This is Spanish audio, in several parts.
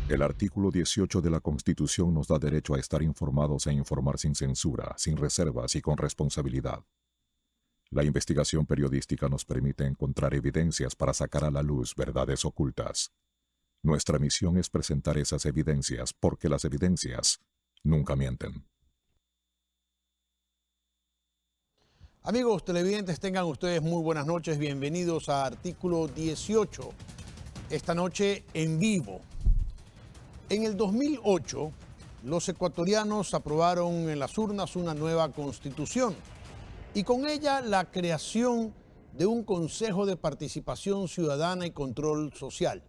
El artículo 18 de la Constitución nos da derecho a estar informados e informar sin censura, sin reservas y con responsabilidad. La investigación periodística nos permite encontrar evidencias para sacar a la luz verdades ocultas. Nuestra misión es presentar esas evidencias porque las evidencias nunca mienten. Amigos televidentes, tengan ustedes muy buenas noches. Bienvenidos a Artículo 18. Esta noche en vivo. En el 2008, los ecuatorianos aprobaron en las urnas una nueva constitución y con ella la creación de un Consejo de Participación Ciudadana y Control Social.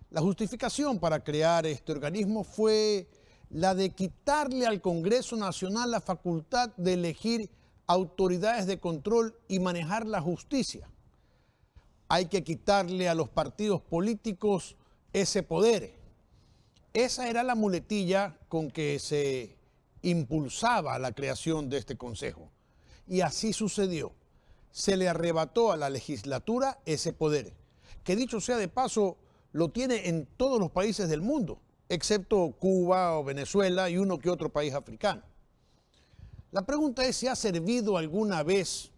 La justificación para crear este organismo fue la de quitarle al Congreso Nacional la facultad de elegir autoridades de control y manejar la justicia. Hay que quitarle a los partidos políticos ese poder. Esa era la muletilla con que se impulsaba la creación de este consejo. Y así sucedió. Se le arrebató a la legislatura ese poder, que dicho sea de paso, lo tiene en todos los países del mundo, excepto Cuba o Venezuela y uno que otro país africano. La pregunta es si ha servido alguna vez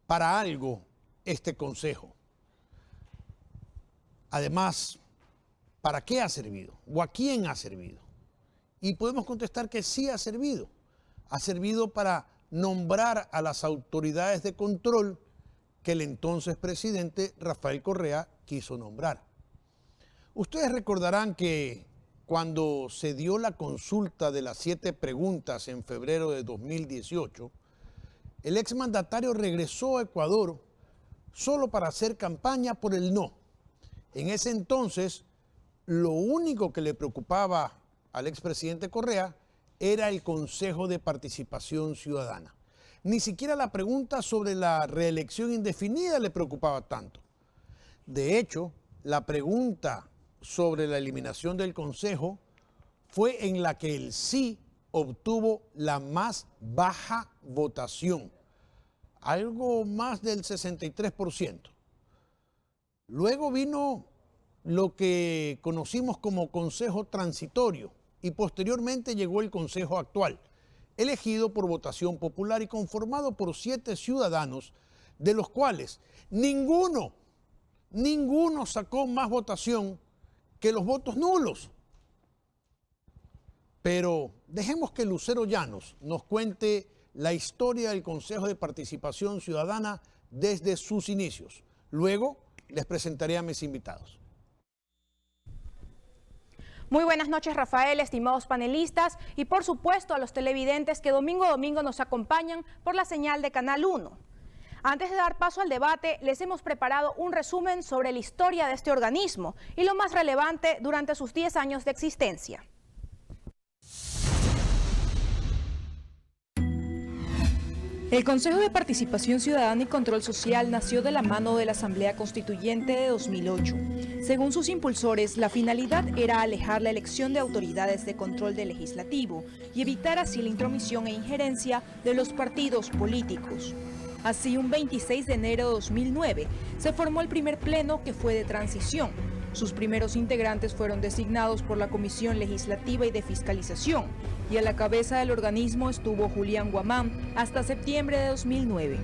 para algo este consejo. Además, ¿para qué ha servido? ¿O a quién ha servido? Y podemos contestar que sí ha servido. Ha servido para nombrar a las autoridades de control que el entonces presidente Rafael Correa quiso nombrar. Ustedes recordarán que cuando se dio la consulta de las 7 preguntas en febrero de 2018, el exmandatario regresó a Ecuador solo para hacer campaña por el no. En ese entonces, lo único que le preocupaba al expresidente Correa era el Consejo de Participación Ciudadana. Ni siquiera la pregunta sobre la reelección indefinida le preocupaba tanto. De hecho, la pregunta sobre la eliminación del Consejo fue en la que el sí obtuvo la más baja votación, algo más del 63%. Luego vino lo que conocimos como Consejo Transitorio y posteriormente llegó el Consejo actual, elegido por votación popular y conformado por 7 ciudadanos, de los cuales ninguno sacó más votación que los votos nulos. Pero dejemos que Lucero Llanos nos cuente la historia del Consejo de Participación Ciudadana desde sus inicios. Luego les presentaré a mis invitados. Muy buenas noches, Rafael, estimados panelistas y por supuesto a los televidentes que domingo a domingo nos acompañan por la señal de Canal 1. Antes de dar paso al debate, les hemos preparado un resumen sobre la historia de este organismo y lo más relevante durante sus 10 años de existencia. El Consejo de Participación Ciudadana y Control Social nació de la mano de la Asamblea Constituyente de 2008. Según sus impulsores, la finalidad era alejar la elección de autoridades de control del legislativo y evitar así la intromisión e injerencia de los partidos políticos. Así, un 26 de enero de 2009 se formó el primer pleno que fue de transición. Sus primeros integrantes fueron designados por la Comisión Legislativa y de Fiscalización, y a la cabeza del organismo estuvo Julián Guamán hasta septiembre de 2009.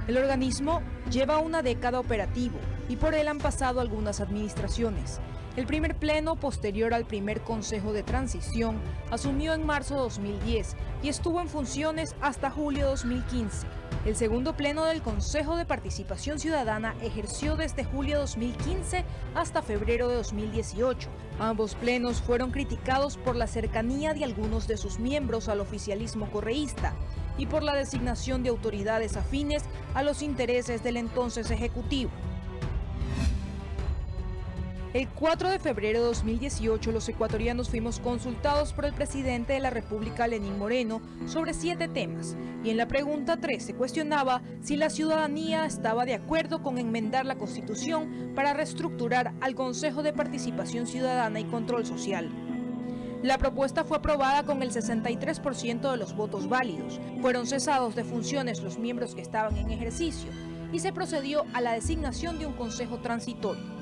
El organismo lleva una década operativo y por él han pasado algunas administraciones. El primer pleno, posterior al primer Consejo de Transición, asumió en marzo de 2010 y estuvo en funciones hasta julio de 2015. El segundo pleno del Consejo de Participación Ciudadana ejerció desde julio de 2015 hasta febrero de 2018. Ambos plenos fueron criticados por la cercanía de algunos de sus miembros al oficialismo correísta y por la designación de autoridades afines a los intereses del entonces Ejecutivo. El 4 de febrero de 2018, los ecuatorianos fuimos consultados por el presidente de la República, Lenín Moreno, sobre 7 temas, y en la pregunta 3 se cuestionaba si la ciudadanía estaba de acuerdo con enmendar la Constitución para reestructurar al Consejo de Participación Ciudadana y Control Social. La propuesta fue aprobada con el 63% de los votos válidos. Fueron cesados de funciones los miembros que estaban en ejercicio y se procedió a la designación de un consejo transitorio.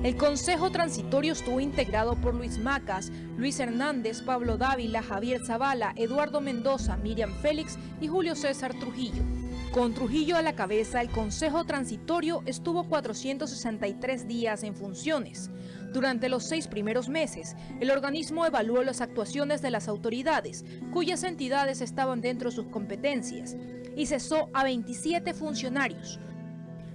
El Consejo Transitorio estuvo integrado por Luis Macas, Luis Hernández, Pablo Dávila, Javier Zavala, Eduardo Mendoza, Miriam Félix y Julio César Trujillo. Con Trujillo a la cabeza, el Consejo Transitorio estuvo 463 días en funciones. Durante los 6 primeros meses, el organismo evaluó las actuaciones de las autoridades, cuyas entidades estaban dentro de sus competencias, y cesó a 27 funcionarios.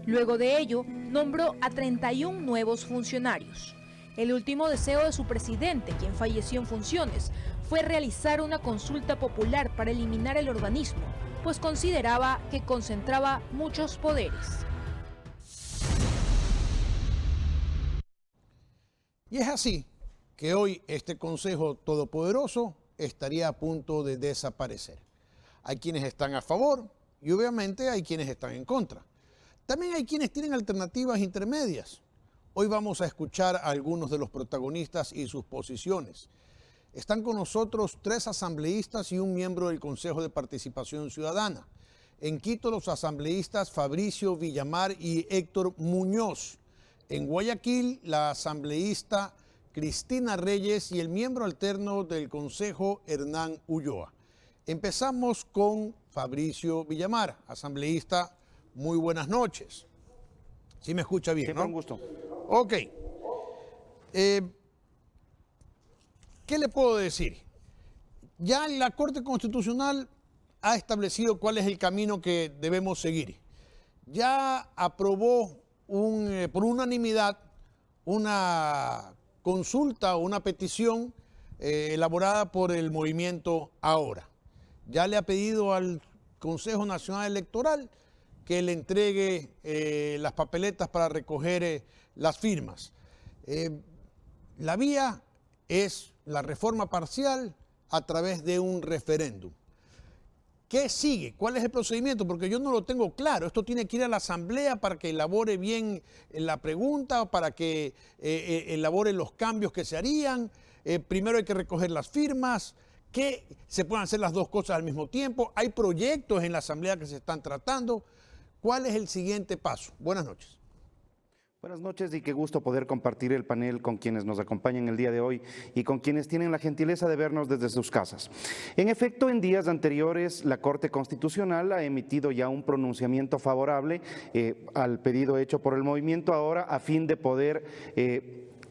Luego de ello, nombró a 31 nuevos funcionarios. El último deseo de su presidente, quien falleció en funciones, fue realizar una consulta popular para eliminar el organismo, pues consideraba que concentraba muchos poderes. Y es así que hoy este Consejo Todopoderoso estaría a punto de desaparecer. Hay quienes están a favor y obviamente hay quienes están en contra. También hay quienes tienen alternativas intermedias. Hoy vamos a escuchar a algunos de los protagonistas y sus posiciones. Están con nosotros 3 asambleístas y un miembro del Consejo de Participación Ciudadana. En Quito, los asambleístas Fabricio Villamar y Héctor Muñoz. En Guayaquil, la asambleísta Cristina Reyes y el miembro alterno del Consejo, Hernán Ulloa. Empezamos con Fabricio Villamar, asambleísta. Muy buenas noches. ¿Sí me escucha bien, no? Con gusto. Ok. ¿Qué le puedo decir? Ya la Corte Constitucional ha establecido cuál es el camino que debemos seguir. Ya aprobó por unanimidad una consulta o una petición elaborada por el movimiento Ahora. Ya le ha pedido al Consejo Nacional Electoral que le entregue las papeletas para recoger las firmas. La vía es la reforma parcial a través de un referéndum. ¿Qué sigue? ¿Cuál es el procedimiento? Porque yo no lo tengo claro. Esto tiene que ir a la Asamblea para que elabore bien la pregunta, para que elabore los cambios que se harían. Primero hay que recoger las firmas. Que se puedan hacer las dos cosas al mismo tiempo. Hay proyectos en la Asamblea que se están tratando. ¿Cuál es el siguiente paso? Buenas noches. Buenas noches y qué gusto poder compartir el panel con quienes nos acompañan el día de hoy y con quienes tienen la gentileza de vernos desde sus casas. En efecto, en días anteriores, la Corte Constitucional ha emitido ya un pronunciamiento favorable al pedido hecho por el movimiento Ahora a fin de poder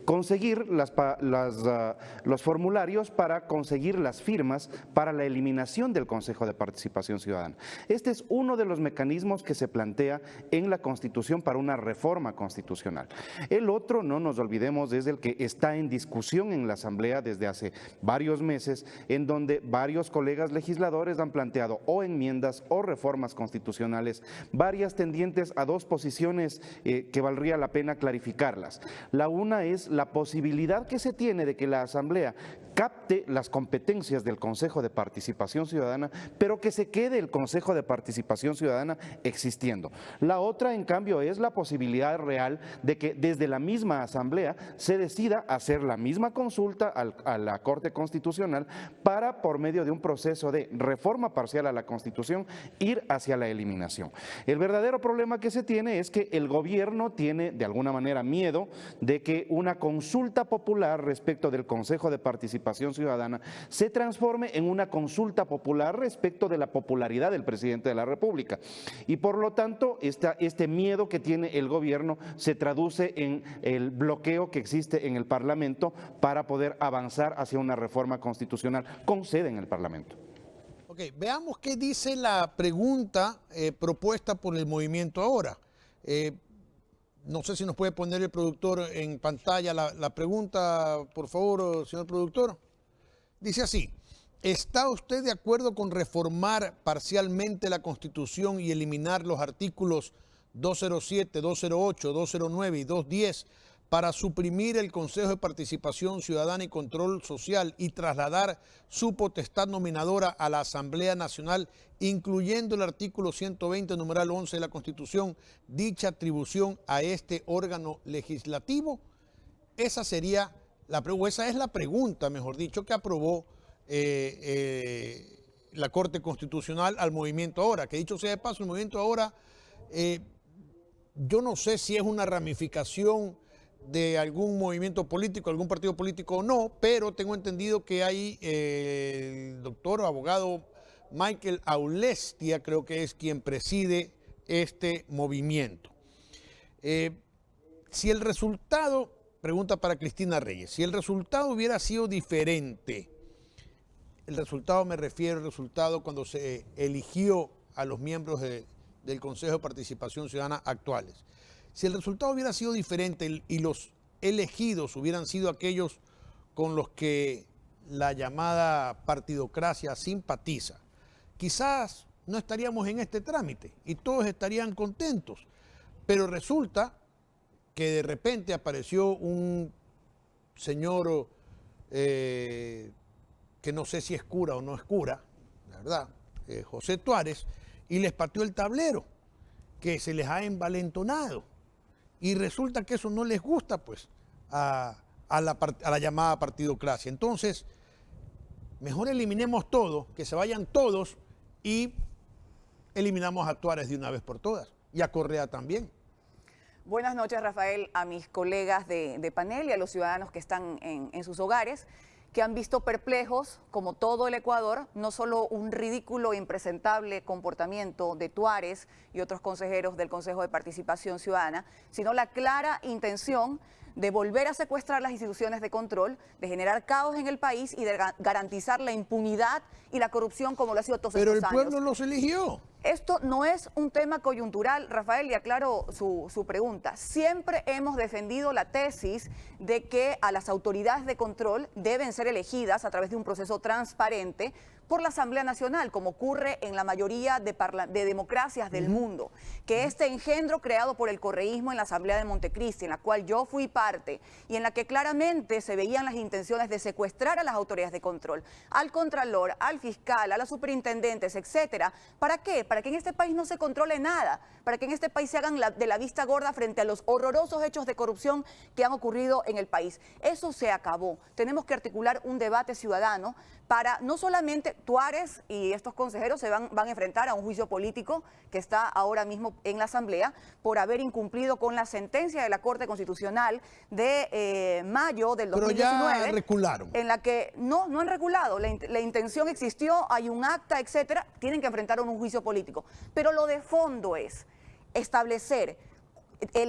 conseguir los formularios para conseguir las firmas para la eliminación del Consejo de Participación Ciudadana. Este es uno de los mecanismos que se plantea en la Constitución para una reforma constitucional. El otro, no nos olvidemos, es el que está en discusión en la Asamblea desde hace varios meses, en donde varios colegas legisladores han planteado o enmiendas o reformas constitucionales, varias tendientes a 2 posiciones que valdría la pena clarificarlas. La una es la posibilidad que se tiene de que la Asamblea capte las competencias del Consejo de Participación Ciudadana, pero que se quede el Consejo de Participación Ciudadana existiendo. La otra, en cambio, es la posibilidad real de que desde la misma Asamblea se decida hacer la misma consulta a la Corte Constitucional para, por medio de un proceso de reforma parcial a la Constitución, ir hacia la eliminación. El verdadero problema que se tiene es que el gobierno tiene, de alguna manera, miedo de que una consulta popular respecto del Consejo de Participación Ciudadana se transforme en una consulta popular respecto de la popularidad del presidente de la República. Y por lo tanto, este miedo que tiene el gobierno se traduce en el bloqueo que existe en el Parlamento para poder avanzar hacia una reforma constitucional con sede en el Parlamento. Ok, veamos qué dice la pregunta propuesta por el movimiento Ahora. No sé si nos puede poner el productor en pantalla la pregunta, por favor, señor productor. Dice así: ¿está usted de acuerdo con reformar parcialmente la Constitución y eliminar los artículos 207, 208, 209 y 210 para suprimir el Consejo de Participación Ciudadana y Control Social y trasladar su potestad nominadora a la Asamblea Nacional, incluyendo el artículo 120, numeral 11 de la Constitución, dicha atribución a este órgano legislativo? Esa sería esa es la pregunta, mejor dicho, que aprobó la Corte Constitucional al movimiento Ahora, que dicho sea de paso, el movimiento Ahora, yo no sé si es una ramificación de algún movimiento político, algún partido político o no, pero tengo entendido que hay el doctor o abogado Michael Aulestia, creo que es quien preside este movimiento. Si el resultado, pregunta para Cristina Reyes, si el resultado hubiera sido diferente, el resultado me refiero al resultado cuando se eligió a los miembros del Consejo de Participación Ciudadana actuales. Si el resultado hubiera sido diferente y los elegidos hubieran sido aquellos con los que la llamada partidocracia simpatiza, quizás no estaríamos en este trámite y todos estarían contentos. Pero resulta que de repente apareció un señor que no sé si es cura o no es cura, la verdad, José Tuárez, y les pateó el tablero, que se les ha envalentonado. Y resulta que eso no les gusta, pues, a la llamada partidocracia. Entonces, mejor eliminemos todo, que se vayan todos y eliminamos a Tuárez de una vez por todas. Y a Correa también. Buenas noches, Rafael, a mis colegas de panel y a los ciudadanos que están en sus hogares, que han visto perplejos, como todo el Ecuador, no solo un ridículo e impresentable comportamiento de Tuárez y otros consejeros del Consejo de Participación Ciudadana, sino la clara intención de volver a secuestrar las instituciones de control, de generar caos en el país y de garantizar la impunidad y la corrupción como lo ha sido todos estos años. Pero el pueblo los eligió. Esto no es un tema coyuntural, Rafael, y aclaro su pregunta. Siempre hemos defendido la tesis de que a las autoridades de control deben ser elegidas a través de un proceso transparente por la Asamblea Nacional, como ocurre en la mayoría de democracias del mundo. Que este engendro creado por el correísmo en la Asamblea de Montecristi, en la cual yo fui parte, y en la que claramente se veían las intenciones de secuestrar a las autoridades de control, al contralor, al fiscal, a las superintendentes, etcétera. ¿Para qué? Para que en este país no se controle nada, para que en este país se hagan de la vista gorda frente a los horrorosos hechos de corrupción que han ocurrido en el país. Eso se acabó. Tenemos que articular un debate ciudadano para no solamente Tuárez y estos consejeros se van a enfrentar a un juicio político que está ahora mismo en la Asamblea por haber incumplido con la sentencia de la Corte Constitucional de mayo del 2019. Pero ya recularon. En la que no han reculado, la intención existió, hay un acta, etcétera, tienen que enfrentar un juicio político. Pero lo de fondo es establecer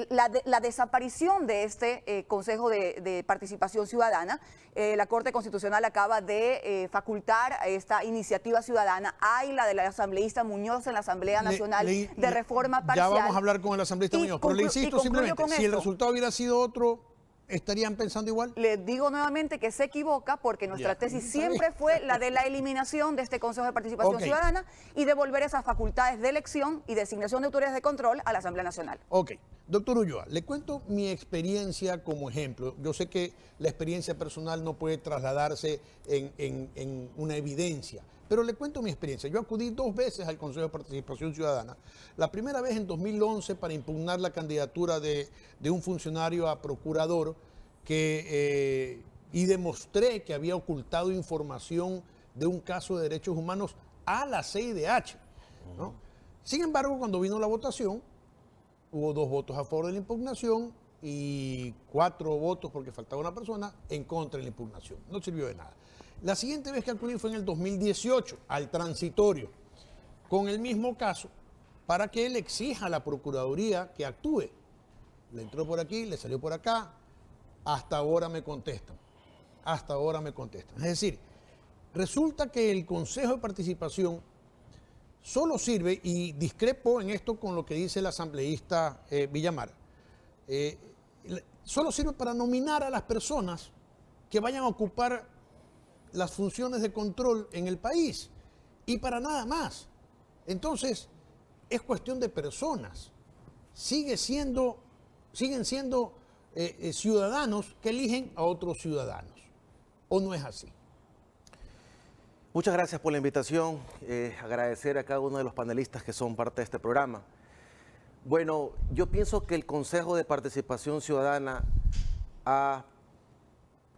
la desaparición de este Consejo de Participación Ciudadana. La Corte Constitucional acaba de facultar a esta iniciativa ciudadana. Hay la de la asambleísta Muñoz en la Asamblea Nacional de Reforma Parcial. Ya vamos a hablar con el asambleísta Muñoz, pero le insisto simplemente, si el resultado hubiera sido otro, ¿estarían pensando igual? Les digo nuevamente que se equivoca porque nuestra tesis siempre fue la de la eliminación de este Consejo de Participación Ciudadana y devolver esas facultades de elección y designación de autoridades de control a la Asamblea Nacional. Ok. Doctor Ulloa, le cuento mi experiencia como ejemplo. Yo sé que la experiencia personal no puede trasladarse en una evidencia, pero le cuento mi experiencia. Yo acudí 2 veces al Consejo de Participación Ciudadana. La primera vez en 2011 para impugnar la candidatura de un funcionario a procurador y demostré que había ocultado información de un caso de derechos humanos a la CIDH, ¿no? Sin embargo, cuando vino la votación, hubo 2 votos a favor de la impugnación y 4 votos, porque faltaba una persona, en contra de la impugnación. No sirvió de nada. La siguiente vez que acudí fue en el 2018, al transitorio, con el mismo caso, para que él exija a la Procuraduría que actúe. Le entró por aquí, le salió por acá, hasta ahora me contestan. Hasta ahora me contestan. Es decir, resulta que el Consejo de Participación solo sirve, y discrepo en esto con lo que dice el asambleísta Villamar, solo sirve para nominar a las personas que vayan a ocupar las funciones de control en el país y para nada más. Entonces, es cuestión de personas. Siguen siendo ciudadanos que eligen a otros ciudadanos. ¿O no es así? Muchas gracias por la invitación. Agradecer a cada uno de los panelistas que son parte de este programa. Bueno, yo pienso que el Consejo de Participación Ciudadana ha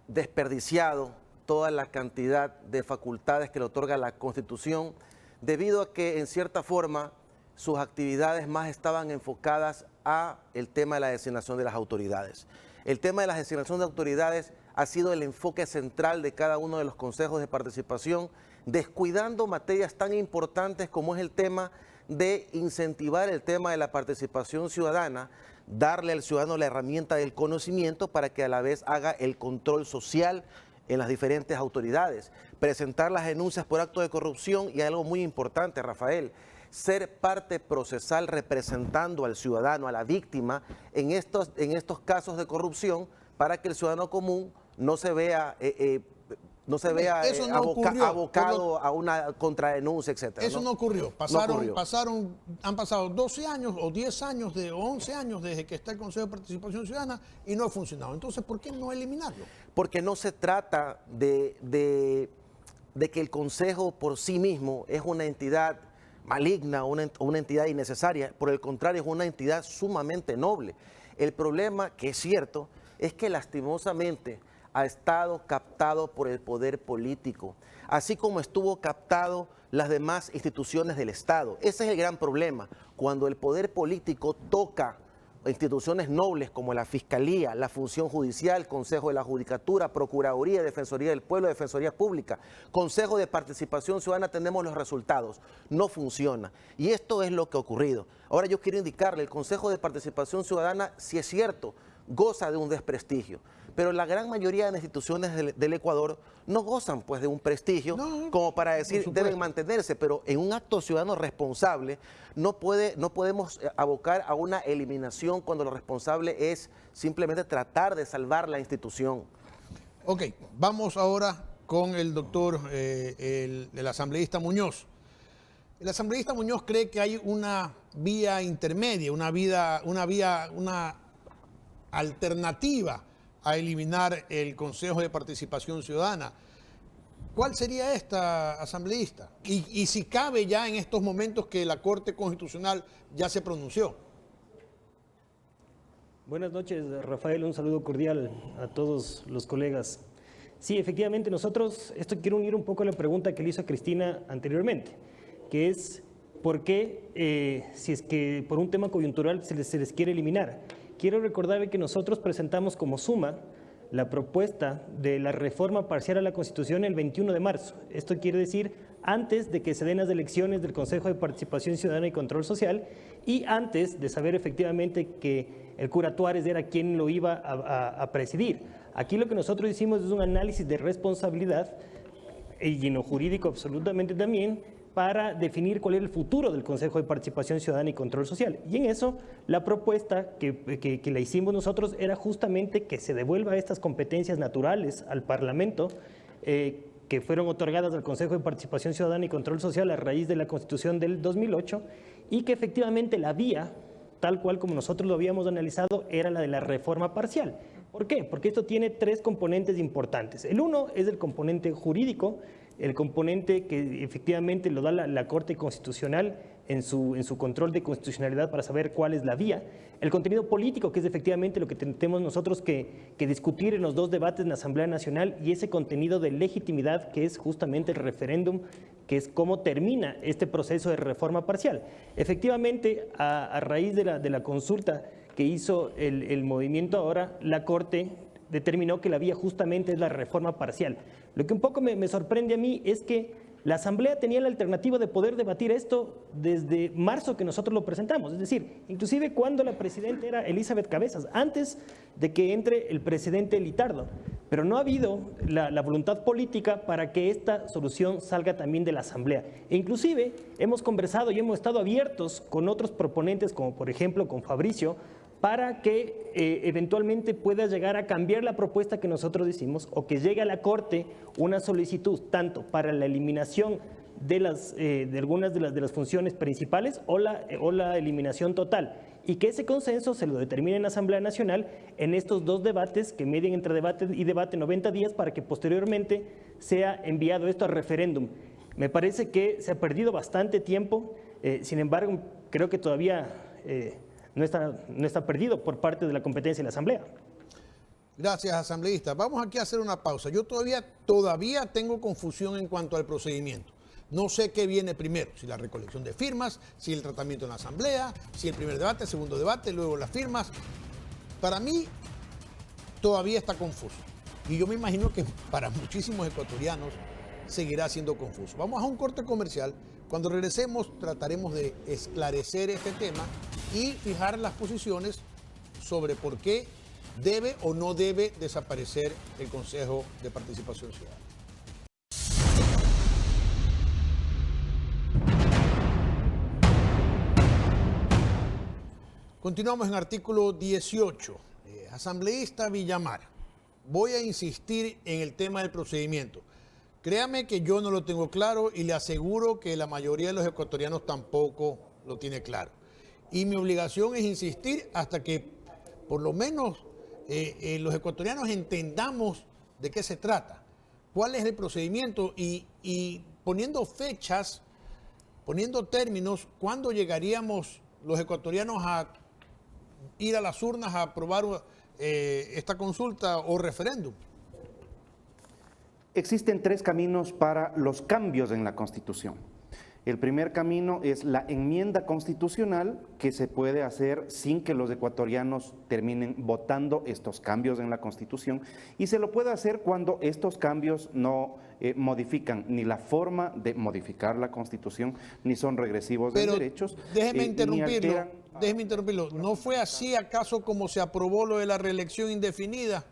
desperdiciado toda la cantidad de facultades que le otorga la Constitución, debido a que en cierta forma sus actividades más estaban enfocadas a el tema de la designación de las autoridades. El tema de la designación de autoridades ha sido el enfoque central de cada uno de los consejos de participación, descuidando materias tan importantes como es el tema de incentivar el tema de la participación ciudadana, darle al ciudadano la herramienta del conocimiento para que a la vez haga el control social en las diferentes autoridades, presentar las denuncias por acto de corrupción y algo muy importante, Rafael, ser parte procesal representando al ciudadano, a la víctima, en estos casos de corrupción, para que el ciudadano común no se vea abocado a una contradenuncia, etcétera. Eso no ocurrió. Han pasado 12 años o 10 años o 11 años desde que está el Consejo de Participación Ciudadana y no ha funcionado. Entonces, ¿por qué no eliminarlo? Porque no se trata de que el Consejo por sí mismo es una entidad maligna, una entidad innecesaria. Por el contrario, es una entidad sumamente noble. El problema, que es cierto, es que lastimosamente ha estado captado por el poder político, así como estuvo captado las demás instituciones del Estado. Ese es el gran problema, cuando el poder político toca instituciones nobles como la Fiscalía, la Función Judicial, Consejo de la Judicatura, Procuraduría, Defensoría del Pueblo, Defensoría Pública, Consejo de Participación Ciudadana, tenemos los resultados. No funciona. Y esto es lo que ha ocurrido. Ahora yo quiero indicarle, el Consejo de Participación Ciudadana, si es cierto, goza de un desprestigio, pero la gran mayoría de las instituciones del Ecuador no gozan pues de un prestigio como para decir deben mantenerse, pero en un acto ciudadano responsable no podemos abocar a una eliminación cuando lo responsable es simplemente tratar de salvar la institución. Ok, vamos ahora con el doctor, el asambleísta Muñoz. El asambleísta Muñoz cree que hay una vía intermedia, una alternativa a eliminar el Consejo de Participación Ciudadana. ¿Cuál sería esta, asambleísta? Y si cabe ya en estos momentos que la Corte Constitucional ya se pronunció. Buenas noches, Rafael, un saludo cordial a todos los colegas. Sí, efectivamente, esto quiero unir un poco a la pregunta que le hizo a Cristina anteriormente, que es ¿por qué, si es que por un tema coyuntural se les quiere eliminar? Quiero recordarle que nosotros presentamos como Suma la propuesta de la reforma parcial a la Constitución el 21 de marzo. Esto quiere decir antes de que se den las elecciones del Consejo de Participación Ciudadana y Control Social y antes de saber efectivamente que el cura Tuárez era quien lo iba a presidir. Aquí lo que nosotros hicimos es un análisis de responsabilidad y en lo jurídico absolutamente también, para definir cuál es el futuro del Consejo de Participación Ciudadana y Control Social. Y en eso, la propuesta que la hicimos nosotros era justamente que se devuelva estas competencias naturales al Parlamento, que fueron otorgadas al Consejo de Participación Ciudadana y Control Social a raíz de la Constitución del 2008, y que efectivamente la vía, tal cual como nosotros lo habíamos analizado, era la de la reforma parcial. ¿Por qué? Porque esto tiene tres componentes importantes. El uno es el componente jurídico, el componente que efectivamente lo da la Corte Constitucional en su control de constitucionalidad para saber cuál es la vía. El contenido político, que es efectivamente lo que tenemos nosotros que discutir en los dos debates en la Asamblea Nacional, y ese contenido de legitimidad, que es justamente el referéndum, que es cómo termina este proceso de reforma parcial. Efectivamente, a raíz de la consulta que hizo el movimiento ahora, la Corte determinó que la vía justamente es la reforma parcial. Lo que un poco me sorprende a mí es que la Asamblea tenía la alternativa de poder debatir esto desde marzo que nosotros lo presentamos, es decir, inclusive cuando la presidenta era Elizabeth Cabezas, antes de que entre el presidente Litardo. Pero no ha habido la voluntad política para que esta solución salga también de la Asamblea. E inclusive hemos conversado y hemos estado abiertos con otros proponentes, como por ejemplo con Fabricio, para que eventualmente pueda llegar a cambiar la propuesta que nosotros hicimos o que llegue a la Corte una solicitud tanto para la eliminación de algunas de las funciones principales o la eliminación total, y que ese consenso se lo determine en la Asamblea Nacional en estos dos debates que miden entre debate y debate 90 días para que posteriormente sea enviado esto a referéndum. Me parece que se ha perdido bastante tiempo, sin embargo creo que todavía no está perdido por parte de la competencia de la Asamblea. Gracias, asambleísta. Vamos aquí a hacer una pausa. Yo todavía tengo confusión en cuanto al procedimiento. No sé qué viene primero, si la recolección de firmas, si el tratamiento en la asamblea, si el primer debate, el segundo debate, luego las firmas. Para mí todavía está confuso. Y yo me imagino que para muchísimos ecuatorianos seguirá siendo confuso. Vamos a un corte comercial. Cuando regresemos trataremos de esclarecer este tema y fijar las posiciones sobre por qué debe o no debe desaparecer el Consejo de Participación Ciudadana. Continuamos en artículo 18. Asambleísta Villamar, voy a insistir en el tema del procedimiento. Créame que yo no lo tengo claro y le aseguro que la mayoría de los ecuatorianos tampoco lo tiene claro. Y mi obligación es insistir hasta que por lo menos los ecuatorianos entendamos de qué se trata, cuál es el procedimiento y poniendo fechas, poniendo términos, cuándo llegaríamos los ecuatorianos a ir a las urnas a aprobar esta consulta o referéndum. Existen tres caminos para los cambios en la Constitución. El primer camino es la enmienda constitucional, que se puede hacer sin que los ecuatorianos terminen votando estos cambios en la Constitución, y se lo puede hacer cuando estos cambios no modifican ni la forma de modificar la Constitución, ni son regresivos de derechos. Déjeme interrumpirlo. ¿No fue así acaso como se aprobó lo de la reelección indefinida?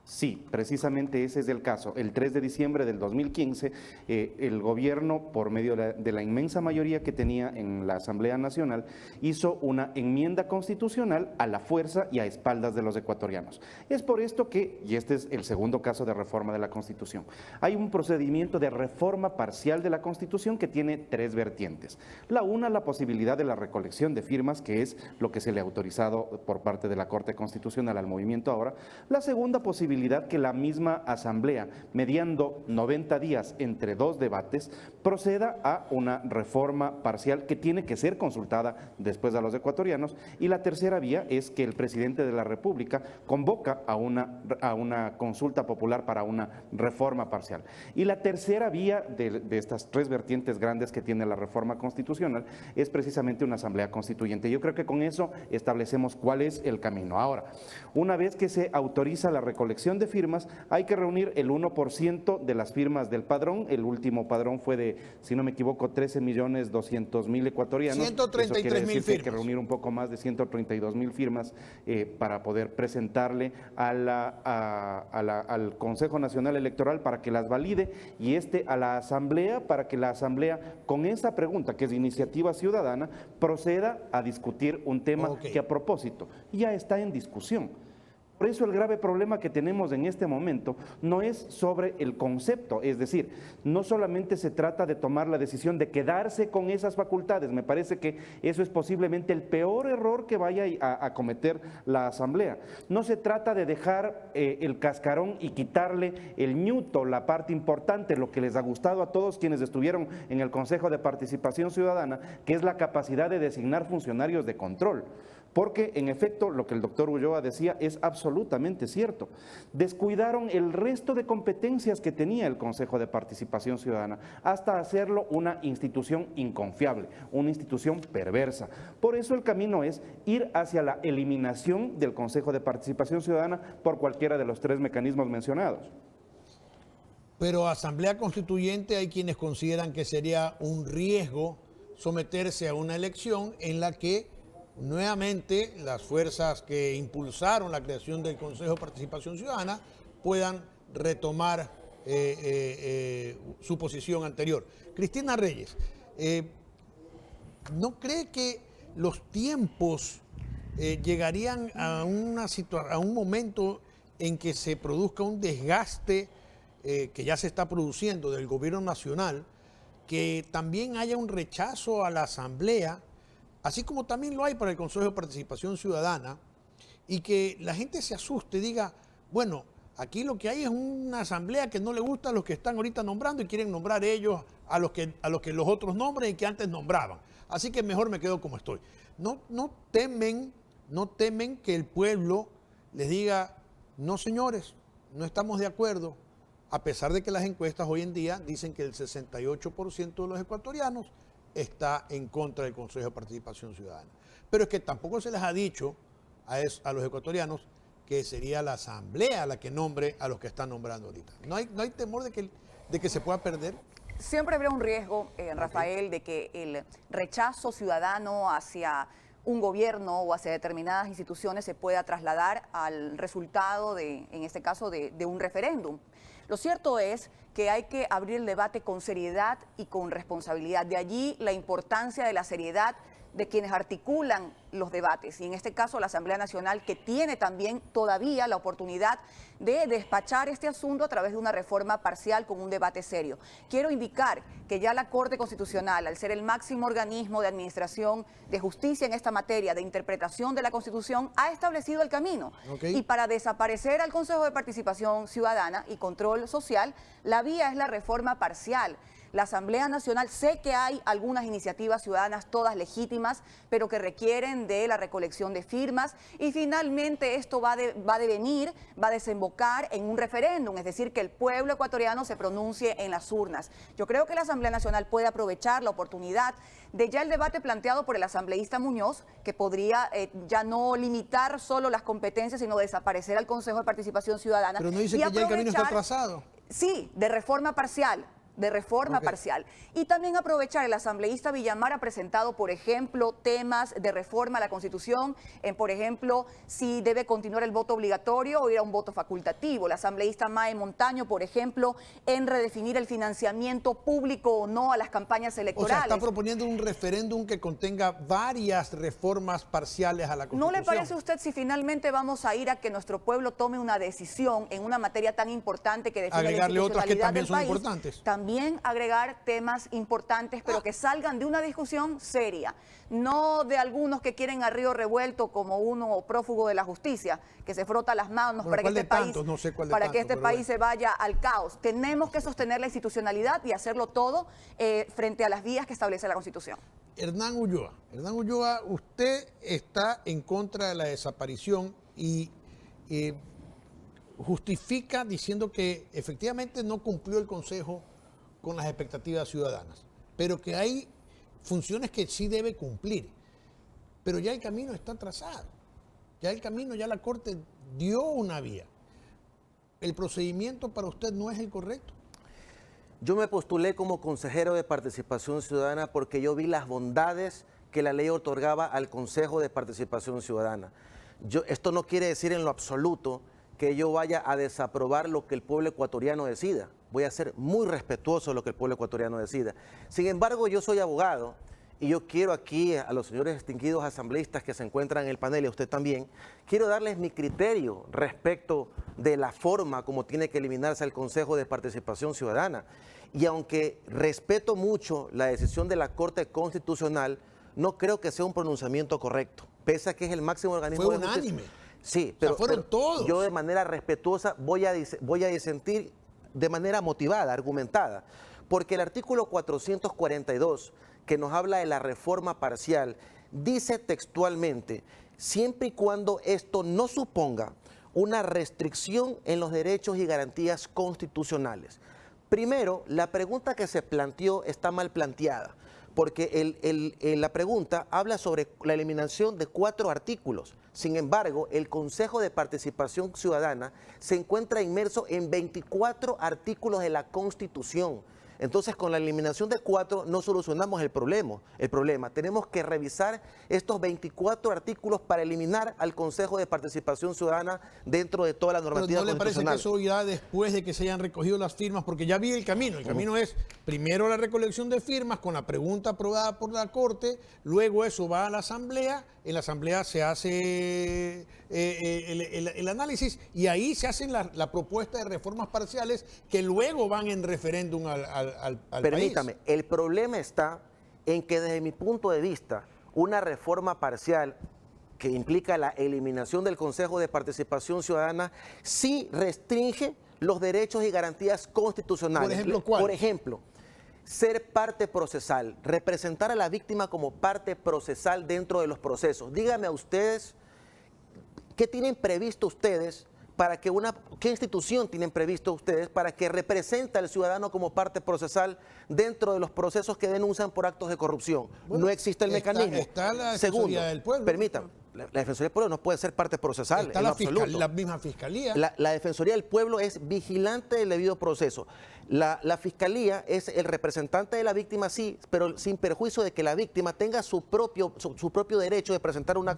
Sí, precisamente ese es el caso. El 3 de diciembre del 2015, el gobierno, por medio de la inmensa mayoría que tenía en la Asamblea Nacional, hizo una enmienda constitucional a la fuerza y a espaldas de los ecuatorianos. Es por esto que, y este es el segundo caso de reforma de la Constitución, hay un procedimiento de reforma parcial de la Constitución que tiene tres vertientes. La una, la posibilidad de la recolección de firmas, que es lo que se le ha autorizado por parte de la Corte Constitucional al movimiento ahora. La segunda posibilidad, que la misma Asamblea, mediando 90 días entre dos debates, proceda a una reforma parcial que tiene que ser consultada después a los ecuatorianos. Y la tercera vía es que el presidente de la República convoca a una consulta popular para una reforma parcial. Y la tercera vía de estas tres vertientes grandes que tiene la reforma constitucional es precisamente una Asamblea Constituyente. Yo creo que con eso establecemos cuál es el camino. Ahora, una vez que se autoriza la recolección de firmas, hay que reunir el 1% de las firmas del padrón. El último padrón fue de, si no me equivoco, 13.200.000 ecuatorianos. 133.000 firmas. Hay que reunir un poco más de 132.000 firmas para poder presentarle al Consejo Nacional Electoral para que las valide, y a la Asamblea para que la Asamblea, con esa pregunta que es de iniciativa ciudadana, proceda a discutir un tema que a propósito ya está en discusión. Por eso el grave problema que tenemos en este momento no es sobre el concepto, es decir, no solamente se trata de tomar la decisión de quedarse con esas facultades. Me parece que eso es posiblemente el peor error que vaya a cometer la Asamblea. No se trata de dejar el cascarón y quitarle el ñuto, la parte importante, lo que les ha gustado a todos quienes estuvieron en el Consejo de Participación Ciudadana, que es la capacidad de designar funcionarios de control. Porque, en efecto, lo que el doctor Ulloa decía es absolutamente cierto. Descuidaron el resto de competencias que tenía el Consejo de Participación Ciudadana hasta hacerlo una institución inconfiable, una institución perversa. Por eso el camino es ir hacia la eliminación del Consejo de Participación Ciudadana por cualquiera de los tres mecanismos mencionados. Pero Asamblea Constituyente hay quienes consideran que sería un riesgo someterse a una elección en la que nuevamente las fuerzas que impulsaron la creación del Consejo de Participación Ciudadana puedan retomar su posición anterior. Cristina Reyes, ¿no cree que los tiempos llegarían a un momento en que se produzca un desgaste que ya se está produciendo del gobierno nacional, que también haya un rechazo a la Asamblea, así como también lo hay para el Consejo de Participación Ciudadana, y que la gente se asuste y diga, bueno, aquí lo que hay es una asamblea que no le gusta a los que están ahorita nombrando y quieren nombrar ellos a los que los otros nombren y que antes nombraban. Así que mejor me quedo como estoy. No temen que el pueblo les diga, no señores, no estamos de acuerdo, a pesar de que las encuestas hoy en día dicen que el 68% de los ecuatorianos está en contra del Consejo de Participación Ciudadana. Pero es que tampoco se les ha dicho a los ecuatorianos que sería la Asamblea la que nombre a los que están nombrando ahorita. No hay temor de que se pueda perder. Siempre habrá un riesgo, Rafael, de que el rechazo ciudadano hacia un gobierno o hacia determinadas instituciones se pueda trasladar al resultado en este caso, de un referéndum. Lo cierto es que hay que abrir el debate con seriedad y con responsabilidad. De allí la importancia de la seriedad de quienes articulan los debates, y en este caso la Asamblea Nacional, que tiene también todavía la oportunidad de despachar este asunto a través de una reforma parcial con un debate serio. Quiero indicar que ya la Corte Constitucional, al ser el máximo organismo de administración de justicia en esta materia, de interpretación de la Constitución, ha establecido el camino. Y para desaparecer al Consejo de Participación Ciudadana y Control Social, la vía es la reforma parcial. La Asamblea Nacional, sé que hay algunas iniciativas ciudadanas, todas legítimas, pero que requieren de la recolección de firmas, y finalmente esto va a desembocar en un referéndum, es decir, que el pueblo ecuatoriano se pronuncie en las urnas. Yo creo que la Asamblea Nacional puede aprovechar la oportunidad de ya el debate planteado por el asambleísta Muñoz, que podría ya no limitar solo las competencias, sino desaparecer al Consejo de Participación Ciudadana. Pero no dice que ya el camino está trazado. Sí, de reforma parcial. Parcial. Y también aprovechar, el asambleísta Villamar ha presentado, por ejemplo, temas de reforma a la Constitución, por ejemplo, si debe continuar el voto obligatorio o ir a un voto facultativo. El asambleísta Mae Montaño, por ejemplo, en redefinir el financiamiento público o no a las campañas electorales. O sea, está proponiendo un referéndum que contenga varias reformas parciales a la Constitución. ¿No le parece a usted si finalmente vamos a ir a que nuestro pueblo tome una decisión en una materia tan importante que define agregarle la otras que también son país, importantes? También agregar temas importantes, pero que salgan de una discusión seria, no de algunos que quieren a río revuelto como uno prófugo de la justicia, que se frota las manos para que este país se vaya al caos. Tenemos que sostener la institucionalidad y hacerlo todo frente a las vías que establece la Constitución. Hernán Ulloa, usted está en contra de la desaparición y justifica diciendo que efectivamente no cumplió el Consejo con las expectativas ciudadanas, pero que hay funciones que sí debe cumplir. Pero ya el camino está trazado, ya la Corte dio una vía. ¿El procedimiento para usted no es el correcto? Yo me postulé como consejero de Participación Ciudadana porque yo vi las bondades que la ley otorgaba al Consejo de Participación Ciudadana. Esto no quiere decir en lo absoluto que yo vaya a desaprobar lo que el pueblo ecuatoriano decida. Voy a ser muy respetuoso de lo que el pueblo ecuatoriano decida. Sin embargo, yo soy abogado y yo quiero aquí a los señores distinguidos asambleístas que se encuentran en el panel y a usted también, quiero darles mi criterio respecto de la forma como tiene que eliminarse el Consejo de Participación Ciudadana. Y aunque respeto mucho la decisión de la Corte Constitucional, no creo que sea un pronunciamiento correcto, pese a que es el máximo organismo de justicia. Unánime. Sí, pero, fueron todos. Yo de manera respetuosa voy a disentir de manera motivada, argumentada, porque el artículo 442, que nos habla de la reforma parcial, dice textualmente, siempre y cuando esto no suponga una restricción en los derechos y garantías constitucionales. Primero, la pregunta que se planteó está mal planteada, porque la pregunta habla sobre la eliminación de 4 artículos. Sin embargo, el Consejo de Participación Ciudadana se encuentra inmerso en 24 artículos de la Constitución. Entonces, con la eliminación de 4 no solucionamos el problema. Tenemos que revisar estos 24 artículos para eliminar al Consejo de Participación Ciudadana dentro de toda la normativa constitucional. ¿No le parece que eso ya después de que se hayan recogido las firmas? Porque ya vi el camino. El camino es primero la recolección de firmas con la pregunta aprobada por la Corte, luego eso va a la Asamblea, en la Asamblea se hace el análisis y ahí se hacen la propuesta de reformas parciales que luego van en referéndum al Permítame, país. El problema está en que desde mi punto de vista, una reforma parcial que implica la eliminación del Consejo de Participación Ciudadana sí restringe los derechos y garantías constitucionales. Por ejemplo, ¿cuál? Por ejemplo, ser parte procesal, representar a la víctima como parte procesal dentro de los procesos. Díganme a ustedes, ¿qué tienen previsto ustedes ¿qué institución tienen previsto ustedes para que represente al ciudadano como parte procesal dentro de los procesos que denuncian por actos de corrupción? Bueno, no existe el mecanismo. Está la Segundo, Defensoría del Pueblo. permítanme, la Defensoría del Pueblo no puede ser parte procesal Está en la, absoluto. la misma Fiscalía. La Defensoría del Pueblo es vigilante del debido proceso. La Fiscalía es el representante de la víctima, sí, pero sin perjuicio de que la víctima tenga su propio derecho de presentar una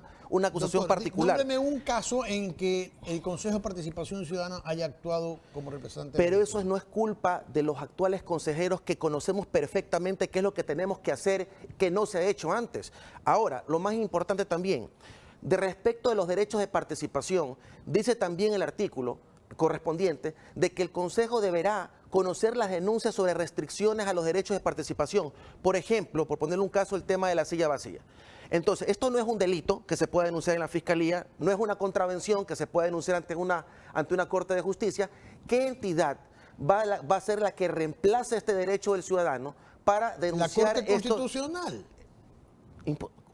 acusación Doctor, particular. nómbreme un caso en que el Consejo de Participación Ciudadana haya actuado como representante. Pero eso no es culpa de los actuales consejeros que conocemos perfectamente qué es lo que tenemos que hacer, que no se ha hecho antes. Ahora, lo más importante también, de respecto de los derechos de participación, dice también el artículo correspondiente de que el Consejo deberá conocer las denuncias sobre restricciones a los derechos de participación. Por ejemplo, por ponerle un caso, el tema de la silla vacía. Entonces, esto no es un delito que se pueda denunciar en la Fiscalía, no es una contravención que se pueda denunciar ante una Corte de Justicia. ¿Qué entidad va a ser la que reemplace este derecho del ciudadano para denunciar la Corte Constitucional.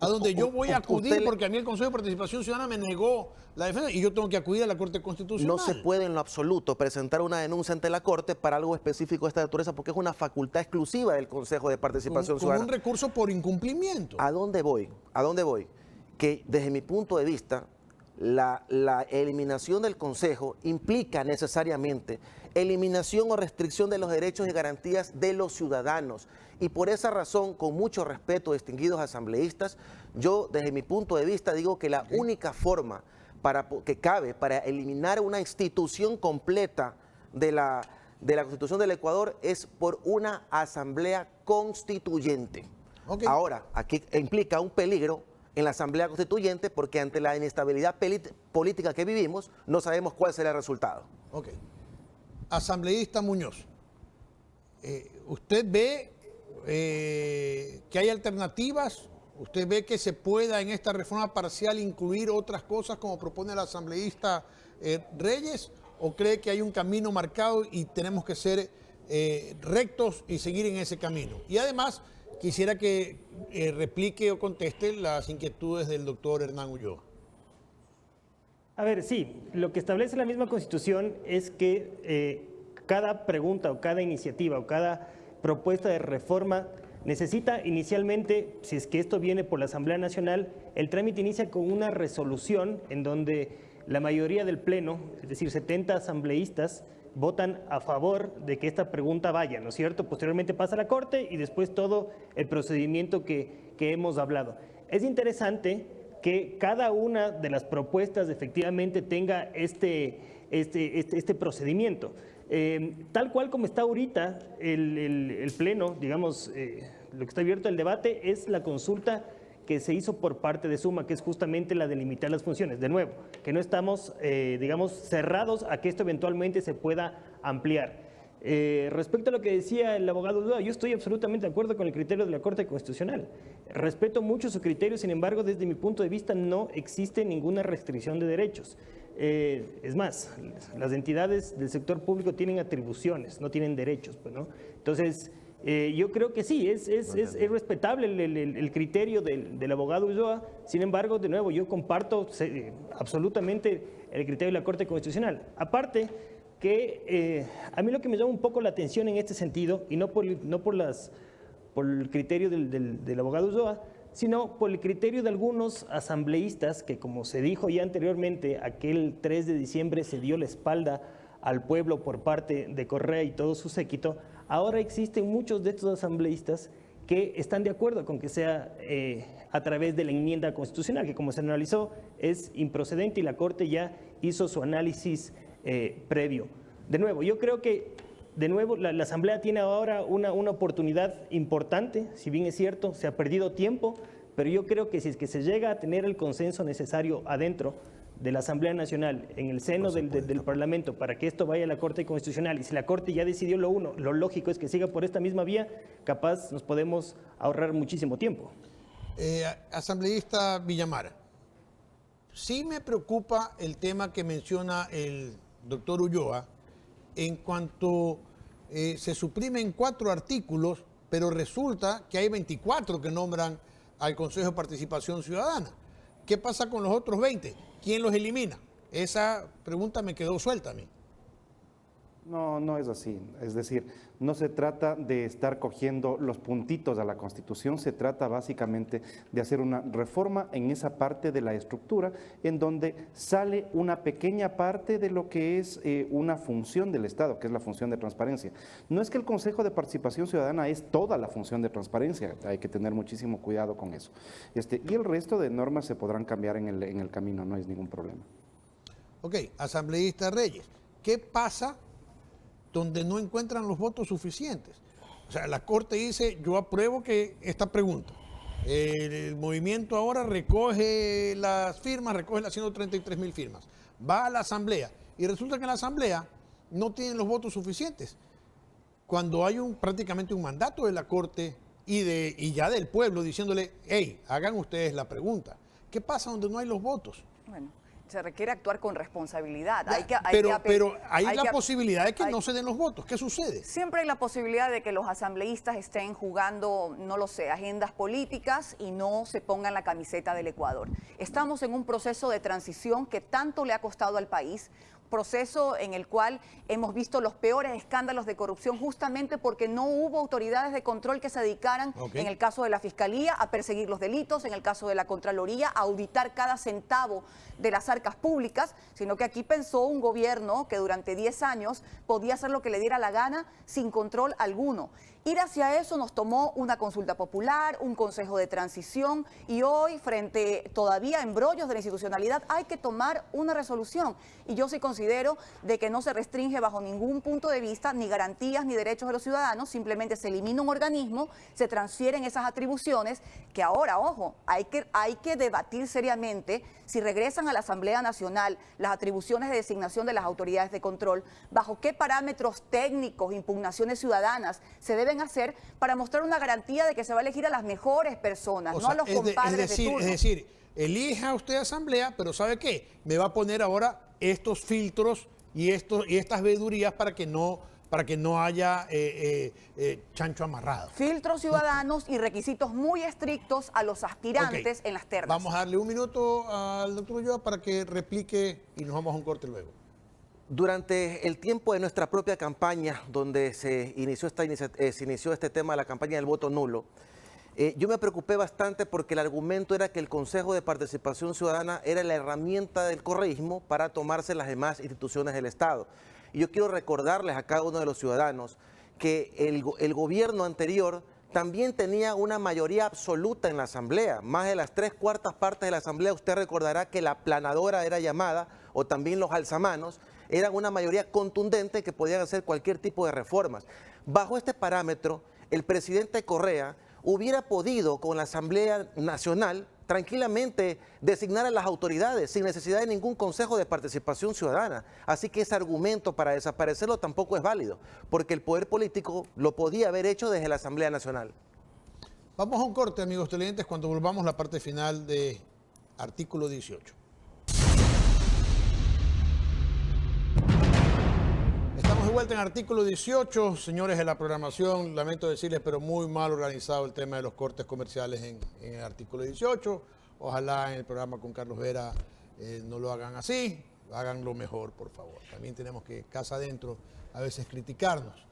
A donde yo voy a acudir usted, porque a mí el Consejo de Participación Ciudadana me negó la defensa y yo tengo que acudir a la Corte Constitucional. No se puede en lo absoluto presentar una denuncia ante la Corte para algo específico de esta naturaleza porque es una facultad exclusiva del Consejo de Participación Ciudadana. Con un recurso por incumplimiento. ¿A dónde voy? ¿A dónde voy? Que desde mi punto de vista, la eliminación del Consejo implica necesariamente eliminación o restricción de los derechos y garantías de los ciudadanos. Y por esa razón, con mucho respeto, distinguidos asambleístas, yo desde mi punto de vista digo que la única forma que cabe para eliminar una institución completa de la Constitución del Ecuador es por una asamblea constituyente. Okay. Ahora, aquí implica un peligro en la asamblea constituyente porque ante la inestabilidad política que vivimos, no sabemos cuál será el resultado. Ok. Asambleísta Muñoz, ¿usted ve que hay alternativas? ¿Usted ve que se pueda en esta reforma parcial incluir otras cosas como propone el asambleísta Reyes? ¿O cree que hay un camino marcado y tenemos que ser rectos y seguir en ese camino? Y además, quisiera que replique o conteste las inquietudes del doctor Hernán Ulloa. A ver, sí, lo que establece la misma Constitución es que cada pregunta o cada iniciativa o cada propuesta de reforma necesita inicialmente, si es que esto viene por la Asamblea Nacional, el trámite inicia con una resolución en donde la mayoría del Pleno, es decir, 70 asambleístas, votan a favor de que esta pregunta vaya, ¿no es cierto? Posteriormente pasa a la Corte y después todo el procedimiento que hemos hablado. Es interesante que cada una de las propuestas efectivamente tenga este procedimiento. Tal cual como está ahorita el Pleno, digamos, lo que está abierto al debate es la consulta que se hizo por parte de Suma, que es justamente la de limitar las funciones. De nuevo, que no estamos, digamos, cerrados a que esto eventualmente se pueda ampliar. Respecto a lo que decía el abogado Ulloa, yo estoy absolutamente de acuerdo con el criterio de la Corte Constitucional. Respeto mucho su criterio, sin embargo, desde mi punto de vista no existe ninguna restricción de derechos. Es más, las entidades del sector público tienen atribuciones, no tienen derechos, pues, ¿no? Entonces, yo creo que sí, es respetable el criterio del abogado Ulloa. Sin embargo, de nuevo, yo comparto absolutamente el criterio de la Corte Constitucional. Aparte que a mí lo que me llama un poco la atención en este sentido, y no por el criterio del abogado Ulloa, sino por el criterio de algunos asambleístas que, como se dijo ya anteriormente, aquel 3 de diciembre se dio la espalda al pueblo por parte de Correa y todo su séquito. Ahora existen muchos de estos asambleístas que están de acuerdo con que sea a través de la enmienda constitucional, que como se analizó es improcedente y la Corte ya hizo su análisis previo. De nuevo, yo creo que la Asamblea tiene ahora una oportunidad importante, si bien es cierto, se ha perdido tiempo, pero yo creo que si es que se llega a tener el consenso necesario adentro de la Asamblea Nacional, en el seno del Parlamento, para que esto vaya a la Corte Constitucional, y si la Corte ya decidió lo lógico es que siga por esta misma vía, capaz nos podemos ahorrar muchísimo tiempo. Asambleísta Villamara, sí me preocupa el tema que menciona el doctor Ulloa, en cuanto se suprimen 4 artículos, pero resulta que hay 24 que nombran al Consejo de Participación Ciudadana. ¿Qué pasa con los otros 20? ¿Quién los elimina? Esa pregunta me quedó suelta a mí. No, no es así. Es decir, no se trata de estar cogiendo los puntitos a la Constitución, se trata básicamente de hacer una reforma en esa parte de la estructura en donde sale una pequeña parte de lo que es una función del Estado, que es la función de transparencia. No es que el Consejo de Participación Ciudadana es toda la función de transparencia, hay que tener muchísimo cuidado con eso. Y el resto de normas se podrán cambiar en el camino, no es ningún problema. Ok, asambleísta Reyes, ¿qué pasa donde no encuentran los votos suficientes? O sea, la Corte dice, yo apruebo que esta pregunta. El movimiento ahora recoge las firmas, recoge las 133.000 firmas. Va a la Asamblea y resulta que en la Asamblea no tienen los votos suficientes. Cuando hay prácticamente un mandato de la Corte y ya del pueblo diciéndole, hey, hagan ustedes la pregunta. ¿Qué pasa donde no hay los votos? Bueno, se requiere actuar con responsabilidad. Pero hay la posibilidad de que no se den los votos. ¿Qué sucede? Siempre hay la posibilidad de que los asambleístas estén jugando, no lo sé, agendas políticas y no se pongan la camiseta del Ecuador. Estamos en un proceso de transición que tanto le ha costado al país, proceso en el cual hemos visto los peores escándalos de corrupción justamente porque no hubo autoridades de control que se dedicaran, en el caso de la Fiscalía, a perseguir los delitos, en el caso de la Contraloría, a auditar cada centavo de las arcas públicas, sino que aquí pensó un gobierno que durante 10 años podía hacer lo que le diera la gana sin control alguno. Ir hacia eso nos tomó una consulta popular, un consejo de transición y hoy, frente todavía a embrollos de la institucionalidad, hay que tomar una resolución. Y yo sí considero de que no se restringe bajo ningún punto de vista ni garantías ni derechos de los ciudadanos, simplemente se elimina un organismo, se transfieren esas atribuciones que ahora, ojo, hay que debatir seriamente si regresan a la Asamblea Nacional las atribuciones de designación de las autoridades de control, bajo qué parámetros técnicos, impugnaciones ciudadanas se deben hacer para mostrar una garantía de que se va a elegir a las mejores personas, no a los compadres de turno. Es decir, elija usted asamblea, pero ¿sabe qué? Me va a poner ahora estos filtros y estas vedurías para que no haya chancho amarrado. Filtros ciudadanos y requisitos muy estrictos a los aspirantes en las ternas. Vamos a darle un minuto al doctor Ulloa para que replique y nos vamos a un corte luego. Durante el tiempo de nuestra propia campaña, donde se inició este tema de la campaña del voto nulo, yo me preocupé bastante porque el argumento era que el Consejo de Participación Ciudadana era la herramienta del correísmo para tomarse las demás instituciones del Estado. Y yo quiero recordarles a cada uno de los ciudadanos que el gobierno anterior también tenía una mayoría absoluta en la Asamblea. Más de las 3/4 partes de la Asamblea, usted recordará que la planadora era llamada, o también los alzamanos, eran una mayoría contundente que podían hacer cualquier tipo de reformas. Bajo este parámetro, el presidente Correa hubiera podido con la Asamblea Nacional tranquilamente designar a las autoridades sin necesidad de ningún Consejo de Participación Ciudadana. Así que ese argumento para desaparecerlo tampoco es válido, porque el poder político lo podía haber hecho desde la Asamblea Nacional. Vamos a un corte, amigos televidentes, cuando volvamos a la parte final de artículo 18. Estamos de vuelta en artículo 18, señores de la programación, lamento decirles, pero muy mal organizado el tema de los cortes comerciales en el artículo 18. Ojalá en el programa con Carlos Vera no lo hagan así, háganlo mejor, por favor. También tenemos que, casa adentro, a veces criticarnos.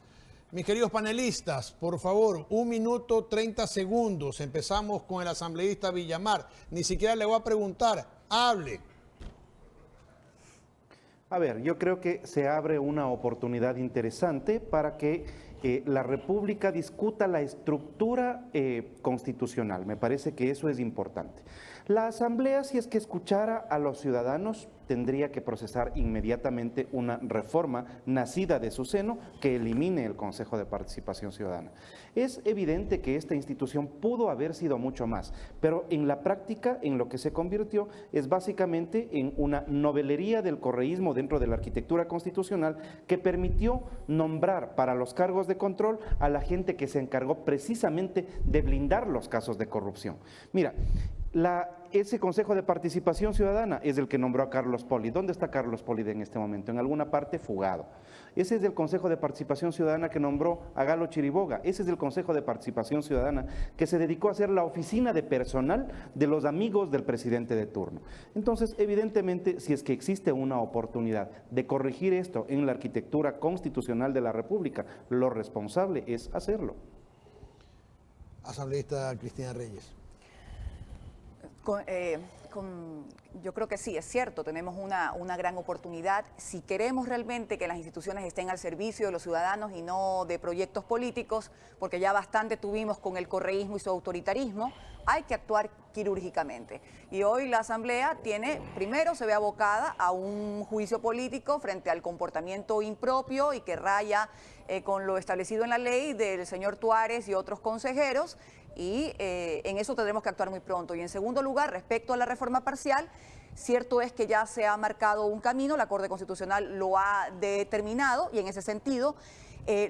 Mis queridos panelistas, por favor, 1 minuto 30 segundos. Empezamos con el asambleísta Villamar. Ni siquiera le voy a preguntar, hable. A ver, yo creo que se abre una oportunidad interesante para que la República discuta la estructura constitucional. Me parece que eso es importante. La Asamblea, si es que escuchara a los ciudadanos, tendría que procesar inmediatamente una reforma nacida de su seno que elimine el Consejo de Participación Ciudadana. Es evidente que esta institución pudo haber sido mucho más, pero en la práctica, en lo que se convirtió, es básicamente en una novelería del correísmo dentro de la arquitectura constitucional que permitió nombrar para los cargos de control a la gente que se encargó precisamente de blindar los casos de corrupción. Mira, ese Consejo de Participación Ciudadana es el que nombró a Carlos Poli. ¿Dónde está Carlos Poli en este momento? En alguna parte fugado. Ese es el Consejo de Participación Ciudadana que nombró a Galo Chiriboga. Ese es el Consejo de Participación Ciudadana que se dedicó a ser la oficina de personal de los amigos del presidente de turno. Entonces, evidentemente, si es que existe una oportunidad de corregir esto en la arquitectura constitucional de la República, lo responsable es hacerlo. Asambleísta Cristina Reyes. Yo creo que sí, es cierto, tenemos una gran oportunidad. Si queremos realmente que las instituciones estén al servicio de los ciudadanos y no de proyectos políticos, porque ya bastante tuvimos con el correísmo y su autoritarismo, hay que actuar quirúrgicamente. Y hoy la Asamblea primero se ve abocada a un juicio político frente al comportamiento impropio y que raya con lo establecido en la ley del señor Tuárez y otros consejeros, y en eso tendremos que actuar muy pronto. Y en segundo lugar, respecto a la reforma parcial, cierto es que ya se ha marcado un camino, la Corte Constitucional lo ha determinado, y en ese sentido,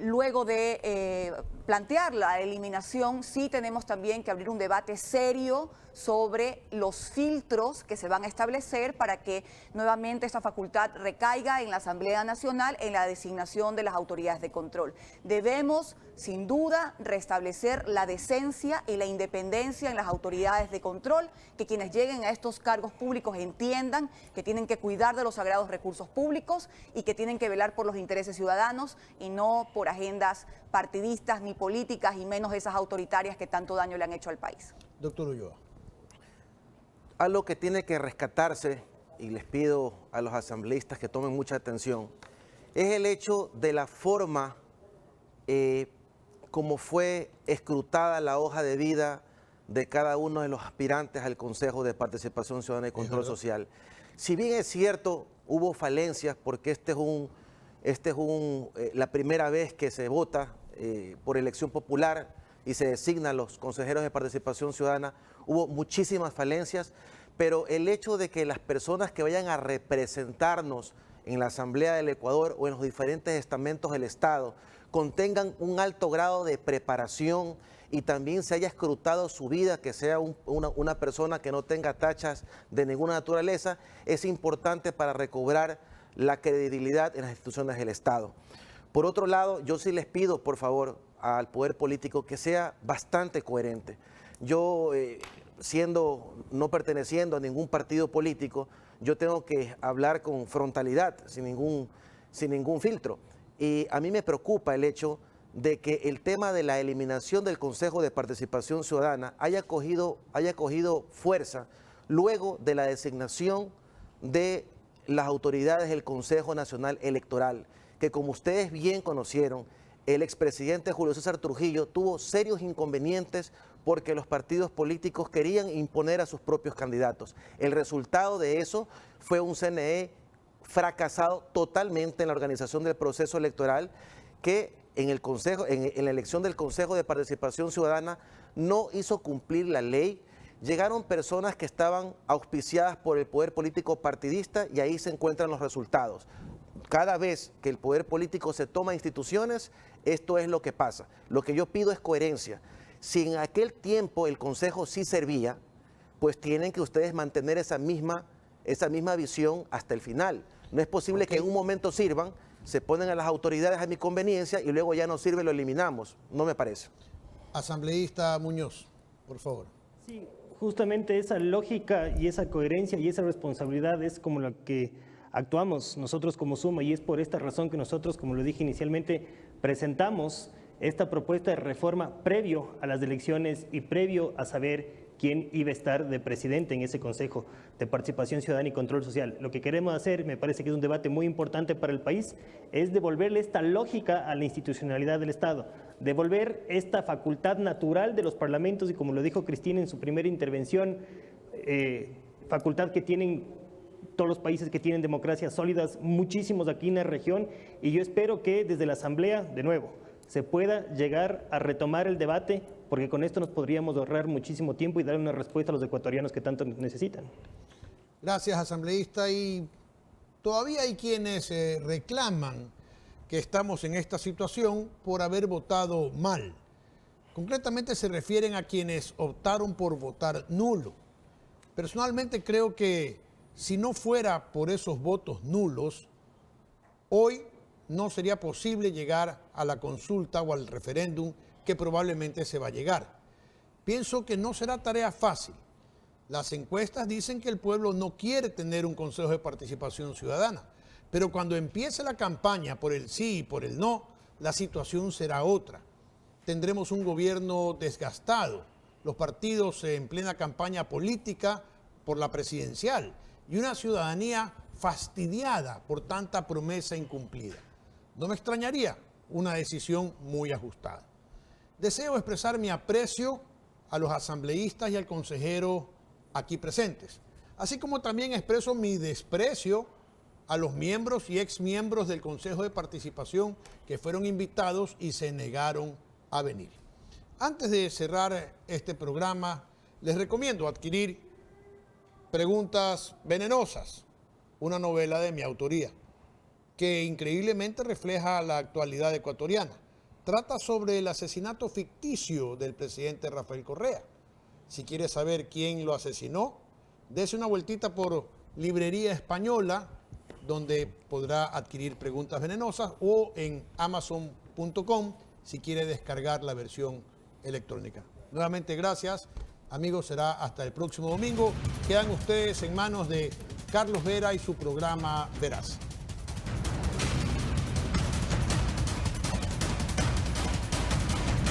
luego de plantear la eliminación, sí tenemos también que abrir un debate serio sobre los filtros que se van a establecer para que nuevamente esta facultad recaiga en la Asamblea Nacional en la designación de las autoridades de control. Debemos, sin duda, restablecer la decencia y la independencia en las autoridades de control, que quienes lleguen a estos cargos públicos entiendan que tienen que cuidar de los sagrados recursos públicos y que tienen que velar por los intereses ciudadanos y no por agendas partidistas ni políticas, y menos esas autoritarias que tanto daño le han hecho al país. Doctor Ulloa. Algo que tiene que rescatarse, y les pido a los asambleístas que tomen mucha atención, es el hecho de la forma como fue escrutada la hoja de vida de cada uno de los aspirantes al Consejo de Participación Ciudadana y Control Social. Si bien es cierto, hubo falencias, porque esta es la primera vez que se vota por elección popular y se designan los consejeros de participación ciudadana, hubo muchísimas falencias, pero el hecho de que las personas que vayan a representarnos en la Asamblea del Ecuador o en los diferentes estamentos del Estado contengan un alto grado de preparación y también se haya escrutado su vida, que sea una persona que no tenga tachas de ninguna naturaleza, es importante para recobrar la credibilidad en las instituciones del Estado. Por otro lado, yo sí les pido, por favor, al poder político que sea bastante coherente. Yo, no perteneciendo a ningún partido político, yo tengo que hablar con frontalidad, sin ningún filtro. Y a mí me preocupa el hecho de que el tema de la eliminación del Consejo de Participación Ciudadana haya cogido fuerza luego de la designación de las autoridades del Consejo Nacional Electoral, que como ustedes bien conocieron, el expresidente Julio César Trujillo tuvo serios inconvenientes porque los partidos políticos querían imponer a sus propios candidatos. El resultado de eso fue un CNE fracasado totalmente en la organización del proceso electoral, que en la elección del Consejo de Participación Ciudadana no hizo cumplir la ley. Llegaron personas que estaban auspiciadas por el poder político partidista y ahí se encuentran los resultados. Cada vez que el poder político se toma instituciones, esto es lo que pasa. Lo que yo pido es coherencia. Si en aquel tiempo el Consejo sí servía, pues tienen que ustedes mantener esa misma visión hasta el final. No es posible que en un momento sirvan, se ponen a las autoridades a mi conveniencia y luego ya no sirve, lo eliminamos. No me parece. Asambleísta Muñoz, por favor. Sí, justamente esa lógica y esa coherencia y esa responsabilidad es como la que actuamos nosotros como Suma, y es por esta razón que nosotros, como lo dije inicialmente, presentamos esta propuesta de reforma previo a las elecciones y previo a saber quién iba a estar de presidente en ese Consejo de Participación Ciudadana y Control Social. Lo que queremos hacer, me parece que es un debate muy importante para el país, es devolverle esta lógica a la institucionalidad del Estado, devolver esta facultad natural de los parlamentos y, como lo dijo Cristina en su primera intervención, facultad que tienen todos los países que tienen democracias sólidas, muchísimos aquí en la región, y yo espero que desde la Asamblea, de nuevo, se pueda llegar a retomar el debate, porque con esto nos podríamos ahorrar muchísimo tiempo y dar una respuesta a los ecuatorianos que tanto necesitan. Gracias, asambleísta. Y todavía hay quienes reclaman que estamos en esta situación por haber votado mal. Concretamente se refieren a quienes optaron por votar nulo. Personalmente creo que si no fuera por esos votos nulos, hoy no sería posible llegar a la consulta o al referéndum que probablemente se va a llegar. Pienso que no será tarea fácil. Las encuestas dicen que el pueblo no quiere tener un Consejo de Participación Ciudadana, pero cuando empiece la campaña por el sí y por el no, la situación será otra. Tendremos un gobierno desgastado, los partidos en plena campaña política por la presidencial y una ciudadanía fastidiada por tanta promesa incumplida. No me extrañaría una decisión muy ajustada. Deseo expresar mi aprecio a los asambleístas y al consejero aquí presentes, así como también expreso mi desprecio a los miembros y exmiembros del Consejo de Participación que fueron invitados y se negaron a venir. Antes de cerrar este programa, les recomiendo adquirir Preguntas Venenosas, una novela de mi autoría, que increíblemente refleja la actualidad ecuatoriana. Trata sobre el asesinato ficticio del presidente Rafael Correa. Si quiere saber quién lo asesinó, dése una vueltita por Librería Española, donde podrá adquirir Preguntas Venenosas, o en amazon.com si quiere descargar la versión electrónica. Nuevamente gracias, amigos, será hasta el próximo domingo. Quedan ustedes en manos de Carlos Vera y su programa Veraz.